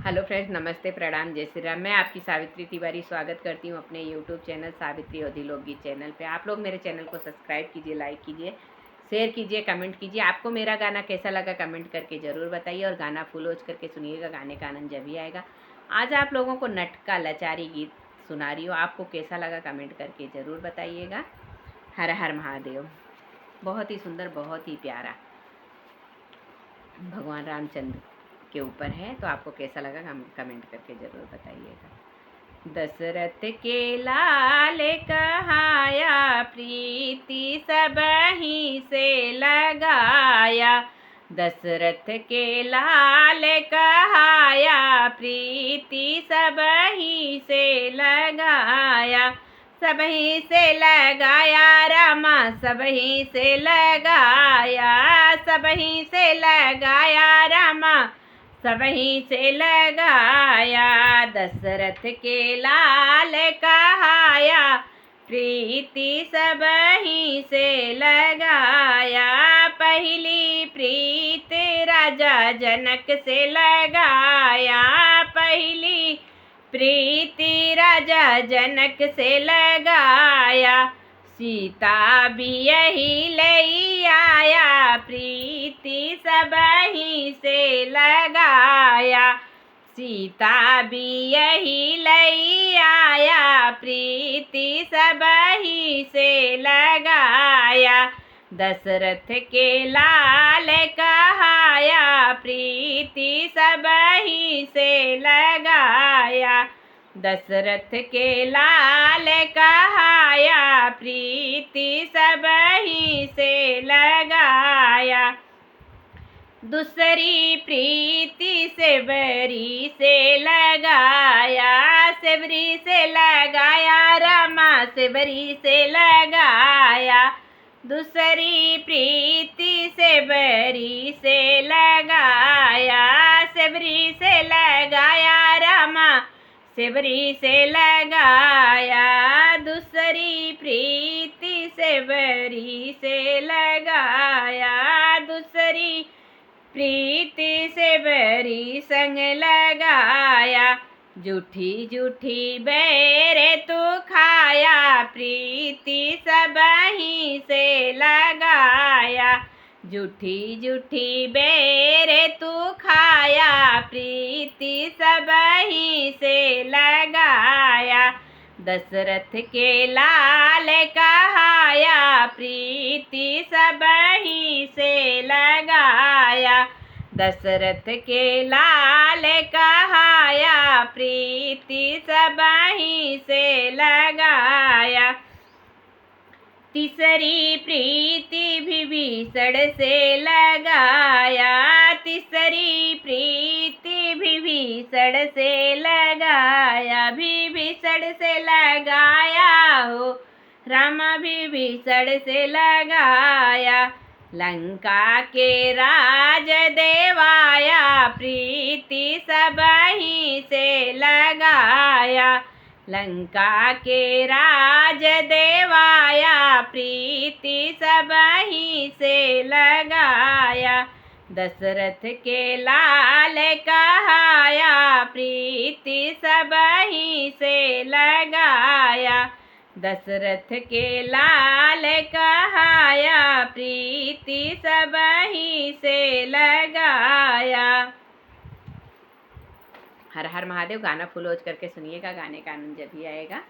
Hello friends, नमस्ते, प्रणाम, जय श्री राम। मैं आपकी सावित्री तिवारी स्वागत करती हूँ अपने यूट्यूब चैनल सावित्री अवधी लोकगीत चैनल पे। आप लोग मेरे चैनल को सब्सक्राइब कीजिए, लाइक कीजिए, शेयर कीजिए, कमेंट कीजिए। आपको मेरा गाना कैसा लगा कमेंट करके ज़रूर बताइए और गाना फुल वॉच करके सुनिएगा। गाने का आनंद जब ही आएगा। आज आप लोगों को नटका लचारी गीत सुना रही हूँ। आपको कैसा लगा कमेंट करके ज़रूर बताइएगा। हर हर महादेव। बहुत ही सुंदर, बहुत ही प्यारा भगवान रामचंद्र के ऊपर है। तो आपको कैसा लगा कमेंट करके ज़रूर बताइएगा। दशरथ के लाल कहाया, प्रीति सबहीं से लगाया। दशरथ के लाल कहाया, प्रीति सबहीं से लगाया। सबहीं से लगाया रामा, सबहीं से लगाया। सबहीं से लगाया रामा, सबहीं से लगाया। दशरथ के लाल कहाया, प्रीति सबहीं से लगाया। पहली प्रीत राजा जनक से लगाया। पहली प्रीति राजा जनक से लगाया। सीता भी यही ले आया, प्रीति सबहीं से लगाया। सीता भी यही ले आया, प्रीति सबहीं से लगाया। दशरथ के लाल कहाया, प्रीति सबहीं से लगाया। दशरथ के लाल कहाया, प्रीति सबहीं से लगाया। दूसरी प्रीति सेवरी से लगाया। सेवरी से लगाया रामा, सेवरी से लगाया। दूसरी प्रीति सेवरी से लगाया। सेवरी से लगाया रामा, सेवरी से लगाया। दूसरी प्रीति सेवरी से लगाया। दूसरी प्रीति सेवरी संग लगाया। जूठी जूठी बैर तू खाया, प्रीति सबहीं से लगाया। जूठी जूठी बैर तू खाया, प्रीति सबहीं से लगाया। दशरथ के लाल कहाया, प्रीति सबहीं से लगाया। दशरथ के लाल कहाया, प्रीति सबहीं से लगाया। तीसरी प्रीति विभीषण से लगाया। तीसरी प्रीति विभीषण से लगाया। विभीषण से लगाया हो राम, विभीषण से लगाया। लंका के राज देवाया, प्रीति सबहीं से लगाया। लंका के राज देवाया, प्रीति सबहीं से लगाया। दशरथ के लाल कहाया, प्रीति सबहीं से लगाया। दशरथ के लाल कहाया, प्रीति सबहीं से लगाया। हर हर महादेव। गाना फुल वॉच करके सुनिएगा। गाने का आनंद जब ही आएगा।